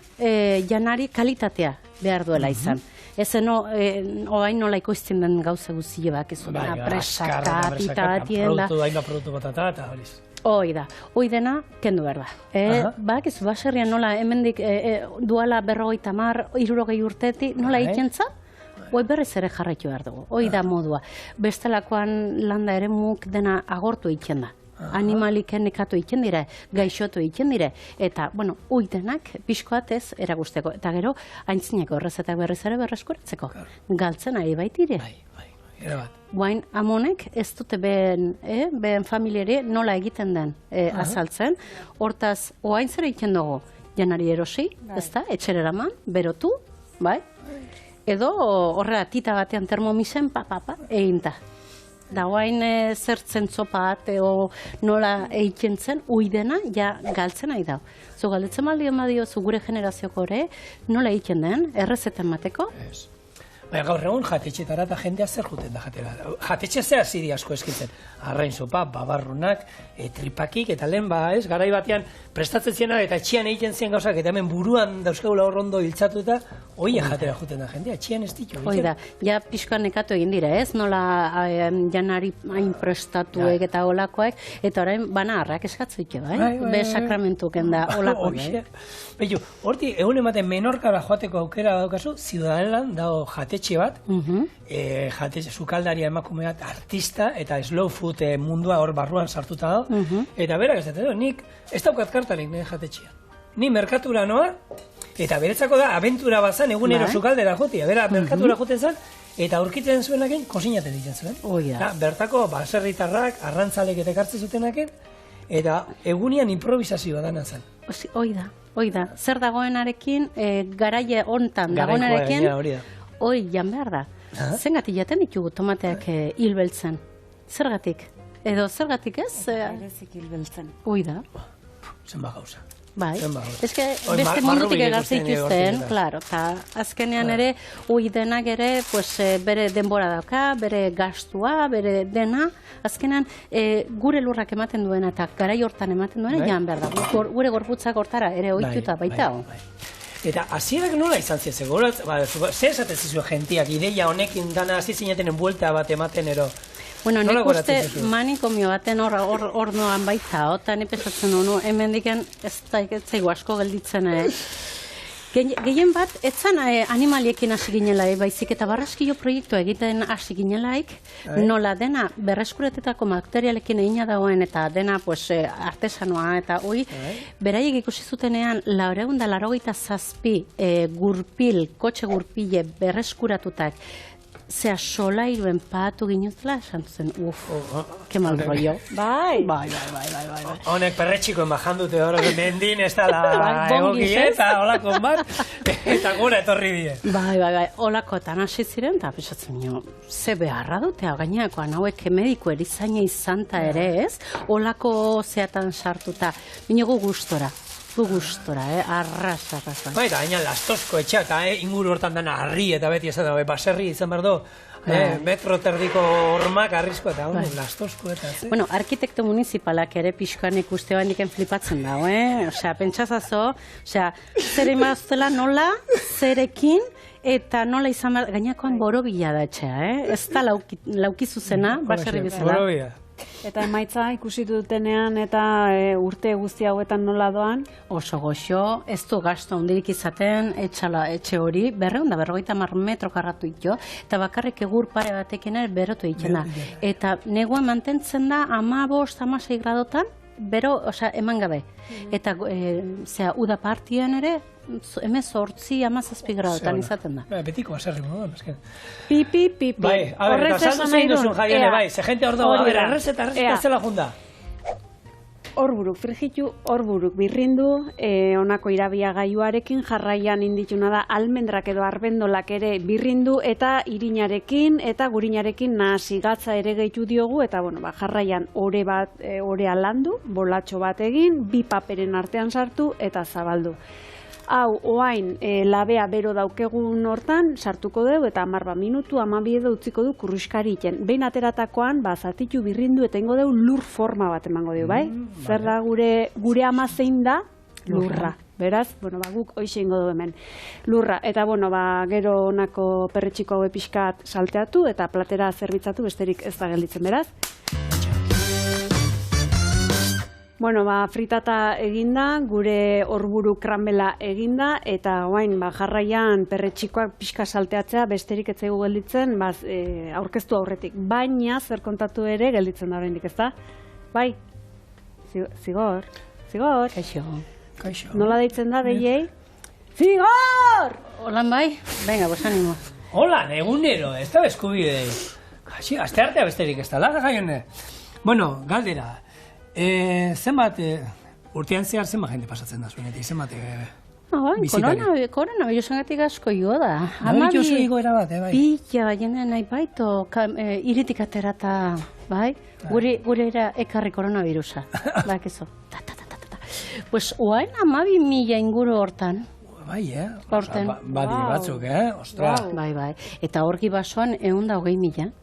janari kalitatea behar duela izan. Ezen oain nola ikoizten den gauza guzile bak, ez duna presaka, pitatiela. Produktu batata eta horiz. Hoi da, hoi dena kendu behar da. Bak, ez baserrian nola hemendik duala 50-60 urtetik nola ikentza, hoi berriz ere jarraitu behar dugu. Hoi da modua. Bestelakoan landa ere muk dena agortu iken da. Animaliken nekatu iken dire, gaixotu iken dire, eta, bueno, hoi denak pixkoatez eragusteko. Eta gero, aintzineko errezetak berriz ere berreskuratzeko. Galtzen ari baitire. Guain amonek ez dute behen familiari nola egiten den azaltzen. Hortaz, oain zera egiten dugu, janari erosi, ez da, etxera eraman, berotu, edo horrela tita batean termomisen, egin da. Da guain zertzen zopa bat, nola egiten zen, uidena, ja galtzen nahi da. Zu galdetzen baldion badio, zu gure generazioko ere, nola egiten den, errezetan mateko? Gaur egun jatetxetara eta jendea zer juten da jatera. Jatetxe zea ziri asko eskitzen. Arrain sopa, babarrunak, tripakik, eta lehen garai batean prestatzen ziena eta etxian egiten zien gauzak, eta hemen buruan dauzkagula horrondo hiltzatu eta oie jatera juten da jendea, etxian ez ditu. Hoi da, ja pixkoan nekatu egin dira ez, nola janari hain prestatuek eta olakoek, eta orain bana harrak eskatzuike, be sakramentuken da olakoek. Behitu, horti, egun ematen menorkara joateko aukera daukazu, Ziudadanelan dago jatetxe bat, sukaldaria emakume bat, artista, eta slow food mundua hor barruan sartuta dago, eta berak ez dut, nik ez daukat kartarik nire jatetxea. Ni merkatura noa, eta beretzako da, abentura bazan egunero sukaldera jotia, bera merkatura joten zen, eta aurkitzen zuenaken, kosinaten ditzen zuen. Bertako baserritarrak, arrantzalek eta ekartzen zutenaken, eta egunian improvisazioa dana zen. Hoi da, zer dagoenarekin, garaie hontan dagoenarekin, hoi jan behar da. Zengatik jaten ditugu tomateak hilbeltzen? Zergatik? Edo zergatik ez? Erezik hilbeltzen. Hoi da. Zenba gauza. Bai, eske beste mundutik egartzen dituzten, klaro, eta azkenean ere, hoi denak ere, bere denbora dauka, bere gastua, bere dena, azkenean gure lurrak ematen duena eta garai hortan ematen duena, jan behar da, gure gorputzak hortara ere ohituta baita. Eta hasierak nola izan ziren, zer esaten zizuen jentiak, ideia honekin dana hasi zineten buelta bat ematen ero? Bueno, nik uste manikomio baten hor noan baita, eta nepesatzen honu, hemen diken ez zaigu asko gelditzen. Gehien bat, etzan animaliekin hasi ginelaik, baizik eta barraskilo proiektua egiten hasi ginelaik, nola dena berreskuretetako materialekin egina dagoen eta dena artesanoa eta hoi, beraiek ikusi zutenean 487 gurpil, kotxe gurpile berreskuratutak, zea solairuen patu ginuzela, esan zen, que mal rollo. Bai. Honek perretxikoen bajan dute hor, mendin ez da egoki eta holako bat, eta gura etorri die. Bai, holakoetan hasi ziren, eta pesatzen nio, ze beharra dute, gainakoan hauek mediku erizaina izanta ere ez, holako zeatan sartuta, binogu gustora. Arras. Bai, eta gaina lastozko etxea, eta inguru hortan dena harri eta beti ez da, baserri izan behar du, metro terdiko hormak arrizko eta lastozko eta. Bueno, arkitekto municipalak ere pixkoan ikuste bandiken flipatzen dago, Osea, pentsazazo, zer emaztela nola, zerekin, eta nola izan behar, gainakoan borobila da etxea, Ez da lauki zuzena, baserri bezala. Borobila. Eta emaitza ikusi dutenean eta urte guzti hauetan nola doan? Oso goxo, ez du gasto handirik izaten etxe hori, 250 metro karratu ito, eta bakarrik egur pare batekin ere berotu itxena. Eta negua mantentzen da 15-16 gradotan, bero, eman gabe. Eta uda partien ere, hemen 8-17 gradotan izaten da. Betiko baserri moduan, esken. Pi. Bai, a ber, eta zein duzun jaione, bai, ze gente hor dago, a ber, errezeta zela junda. Horburuk, frigitu horburuk birrindu, honako irabia gaiuarekin jarraian indituna da almendrak edo arbendolak ere birrindu eta irinarekin eta gurinarekin nahasi gatza ere gehitu diogu eta jarraian orea landu, bolatxo bat egin, 2 paperen artean sartu eta zabaldu. Hau, oain, labea bero daukegun hortan, sartuko dugu eta 10 minutu, 12 edo utziko du kurruskari iten. Behin ateratakoan, zatitu birrindu eta ingo dugu lur forma bat emango dugu, bai? Zer da gure ama zein da? Lurra. Beraz, guk hoxe ingo dugu hemen. Lurra. Eta, gero honako perretxiko hau pixkat salteatu eta platera zerbitzatu besterik ez da gelditzen, beraz? Fritata eginda, gure horburu kranbela eginda, eta jarraian perretxikoak pixka salteatzea besterik ez zaigu gelditzen, aurkeztu aurretik. Baina, zer kontatu ere gelditzen da oraindik, ezta? Bai? Zigor? Kaixo. Nola deitzen da, deiei? Zigor! Holan bai? Venga, animo. Holan, egunero, ez da eskubidei. Kaixi, aste artea besterik ez da, laga jaione. Bueno, galdera. Zenbat, urtean zehar zenbat jende pasatzen da zuenetik, zenbat bizitari? Koronavirusangatik asko jo da. Amabi oso igoera bat, bai? Pila, jende nahi baito, iritik aterata, bai? Gure era ekarri koronavirusa, bakizu. Pues, oain 12.000 inguru hortan. Bai, Horten. Badi batzuk, ostra. Bai. Eta horgi basoan 120.000.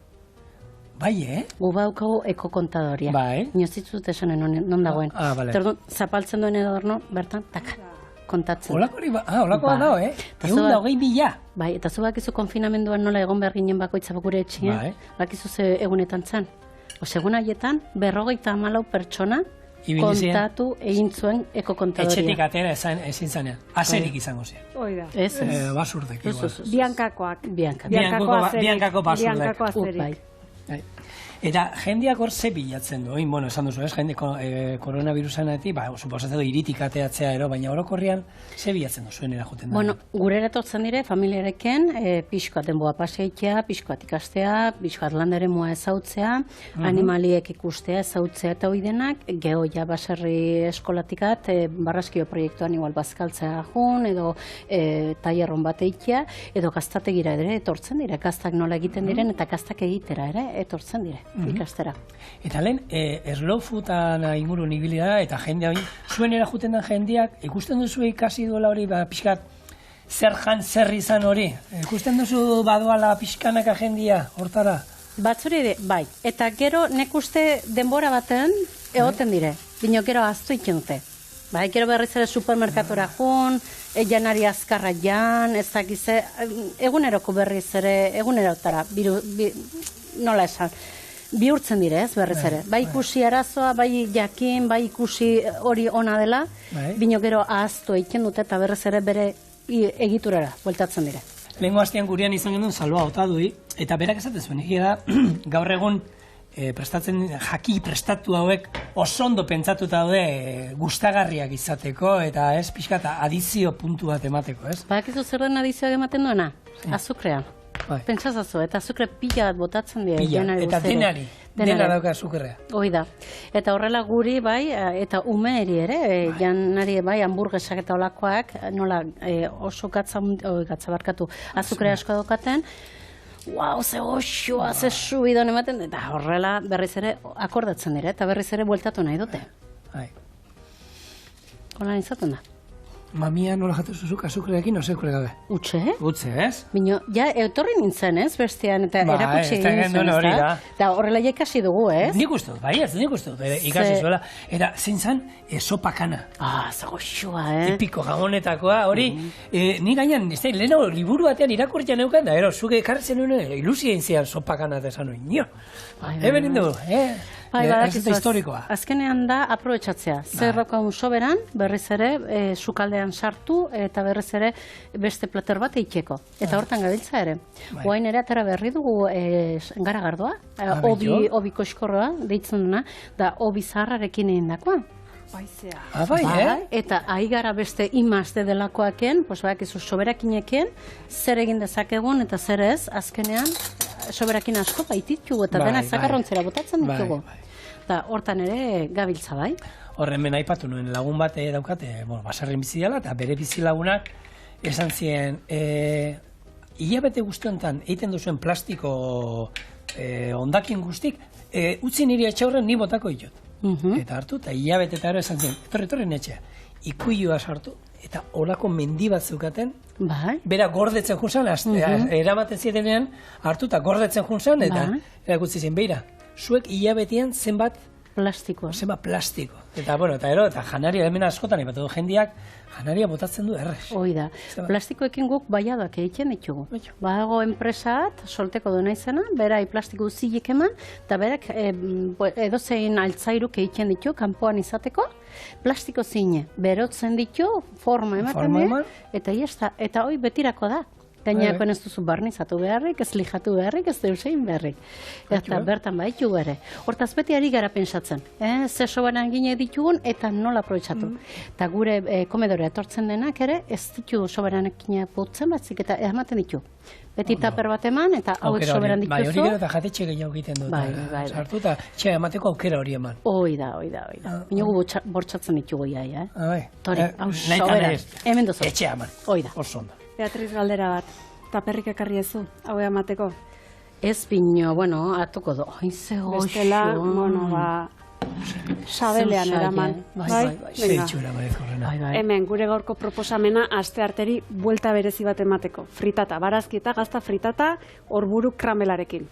Bai, Gu baukagu ekokontadoria. Bai. Inozitzut esanen non dagoen. Bale. Terdun, zapaltzen duen edo horno, bertan, taka, kontatzen. Olakoa dago, 120.000. Bai, eta zu bakizu konfinamenduan nola egon behar ginen bakoitza gure etxien. Bai. Bakizu ze egunetan zan. Egun haietan, 54 pertsona kontatu egin zuen ekokontadoria. Etxetik atera ezin zanean. Azerik izango zen. Oida. Ez. Basurdek, igual. Biankakoak. Biankako basurdek. Biankako azerik. Bai. Eta jendeak hor ze bilatzen du, esan duzu, jende koronavirusanetik, suposatzen du iritik ateatzea ero, baina orokorrean ze bilatzen du zuenera joten da? Bueno, gure eratortzen dire, familiareken, pixkoat denboa paseitea, pixkoat ikastea, pixkoat landare mua ezautzea, animaliek ikustea, ezautzea eta hoi denak, geho ja baserri eskolatikat, barraskio proiektuan igual bazkaltzea jun, edo tailerron bat eitea, edo gaztategira ere etortzen dire, gaztak nola egiten diren, eta gaztak egitera ere etortzen dire. Ikastera. Eta lehen, slow foodan inguru nibili da, eta jendea hori, zuenera juten den jendeak, ikusten duzu ikasi duela hori, pixkat, zer jan, zer izan hori? Ikusten duzu badoala pixkanaka jendia, hortara? Batzuri, bai. Eta gero, nek uste denbora baten, egoten dire. Bino gero aztu ikin dute. Bai, gero berriz ere supermerkatora jun, janari azkarra jan, ez dakize, eguneroko berriz ere, egunerotara, nola esan, bihurtzen dire, ez berriz ere. Bai ikusi arazoa, bai jakin, bai ikusi hori ona dela, bino gero ahaztu egiten dute eta berriz ere bere egiturara, bueltatzen dire. Lehengo hastean gurean izan genuen Salua Otadui, eta berak esaten zuen, da, gaur egun prestatu hauek oso ondo pentsatuta daude gustagarriak izateko, eta ez pixka eta adizio puntu bat emateko, ez? Bakizu zer den adizioak ematen duena? Azukrea. Pentsazazu, eta azukre pila bat botatzen dira. Pila, eta denari. Dena dauka azukrea. Hoi da. Eta horrela guri, bai, eta umeeri ere, janari, bai, hamburguesak eta olakoak, nola oso gatza barkatu, azukre asko daukaten, wow, ze goxoa, ze subidon ematen, eta horrela berriz ere akordatzen dira, eta berriz ere bueltatu nahi dute. Hola izaten da. Mamia nola jatu zuzuk azukreakin, azukre gabe. Utxe? Utxe, ez? Bino, ja, etorri nintzen, ez, bestean, eta erakutsi egin nintzen, ez da? Eta horrela ja ikasi dugu, ez? Nik uste dut, bai, ez nik uste dut, ikasi zuela. Eta zein zan, sopakana. Zagoxua, Tipiko gamonetakoa, hori, ni gainan, leheno liburu batean irakurtzen neukan, da, zuke ekartzen nuen, ilusien zian sopakana eta esan nuen, nio. Eben indu, ez da historikoa. Azkenean da, aprobetxatzea. Zer daukagun soberan, berriz ere, sukaldean sartu, eta berriz ere beste plater bat eitxeko. Eta hortan gabiltza ere. Oain ere atera berri dugu garagardoa, obi koxkorroa, deitzen duna, da obi zaharrarekin egin dakoa. Baizea. Bai, Eta ahi gara beste imazte delakoaken, bakizu soberakineken, zer egin dezakegun eta zer ez, azkenean, soberakin asko baititugu eta dena zakarrontzera botatzen ditugu. Eta hortan ere gabiltza bai. Horren ben aipatu nuen lagun bat daukate, baserrin bizi dela, eta bere bizi lagunak esan zien, hilabete guztiontan egiten duzuen plastiko ondakin guztik, utzi niri etxaurren ni botako ditut. Eta hartu, eta hilabete eta esan zien, etorri netxea, ikuilua sartu, eta olako mendi bat zeukaten, bera gordetzen junzan, eramaten zietenean, hartu eta gordetzen junzan, eta erakutzi zen, beira, zuek hilabetean zenbat plastiko. Eta, bueno, eta janaria hemen askotan, ipatu du jendiak, janaria botatzen du errez. Hoi da. Plastikoekin guk baiadak egiten ditugu. Bago enpresat, solteko du naizena, berai plastiko zilik eman, eta berak edozein altzairuk egiten ditu, kanpoan izateko, plastiko zine, berotzen ditu, forma ematen eta hoi betirako da. Gainerakoen ez duzu barnizatu beharrik, ez lijatu beharrik, ez deusein beharrik. Eta bertan baitu ere. Hortaz beti ari gara pensatzen. Ze sobaran gine ditugun eta nola aprobetxatu. Eta gure komedorea etortzen denak ere, ez ditu sobaranekin botzen batzik eta ematen ditu. Beti taper bat eman eta hauek soberan dituzu. Bai, hori gero eta jatetxe gehiago egiten dut. Sartu eta txea emateko aukera hori eman. Hoi da. Binogu bortxatzen ditugu iaia, Tori, hau soberan. Hemen duzu. Etxea eman. Hoi da. Oso ondo. Beatriz galdera bat, taperrik ekarri ezu, hau emateko? Ez bino, atuko du. Ze goxo. Bestela, sabelean eraman. Hemen, gure gaurko proposamena aste arteri buelta berezi bat emateko. Fritata, barazki eta gazta fritata, horburu kramelarekin.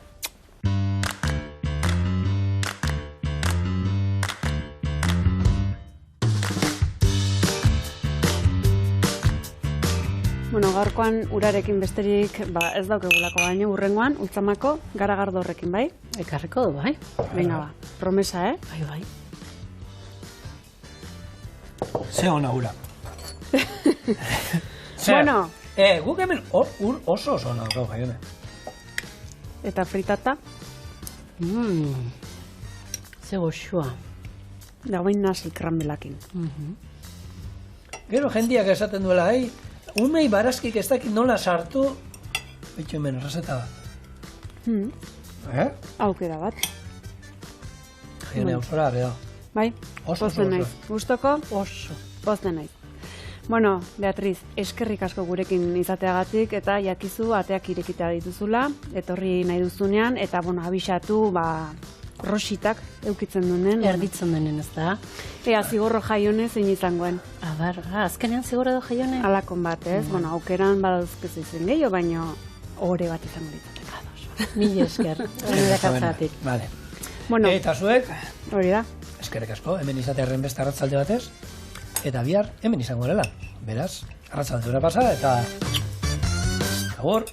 Gaurkoan urarekin besterik ez daukegulako baino, urrengoan, ultzamako garagardo horrekin, bai? Ekarriko du, bai? Venga, promesa, Bai. Ze hona ura. Bueno. Guk hemen oso hona gau, jaione. Eta fritata? Ze goxua. Da bain nasi kranbelakin. Gero jendiak esaten duela, umei barazkik ez dakit nola sartu, betxo hemen, raseta bat. Aukera bat. Jaione, hausora, beda. Bai, pozten naiz. Gustoko? Oso. Pozten naiz. Bueno, Beatriz, eskerrik asko gurekin izateagatik, eta jakizu ateak irekitea dituzula, etorri nahi duzunean, eta, abisatu, rositak eukitzen duen. Erditzen denen, ez da? Ea, zigorro jaione zein izangoen. Azkenean zigorro edo jaione? Alakon bat, ez? Aukeran badauzkezu izen gehiago, baina ore bat izango ditzatek. Mila esker, honedakatzatik. Vale. Eta zuek? Hori da. Eskerrik asko, hemen izatearen beste arratzalde batez, eta bihar hemen izango dela. Beraz, arratzaldura pasa, eta agur!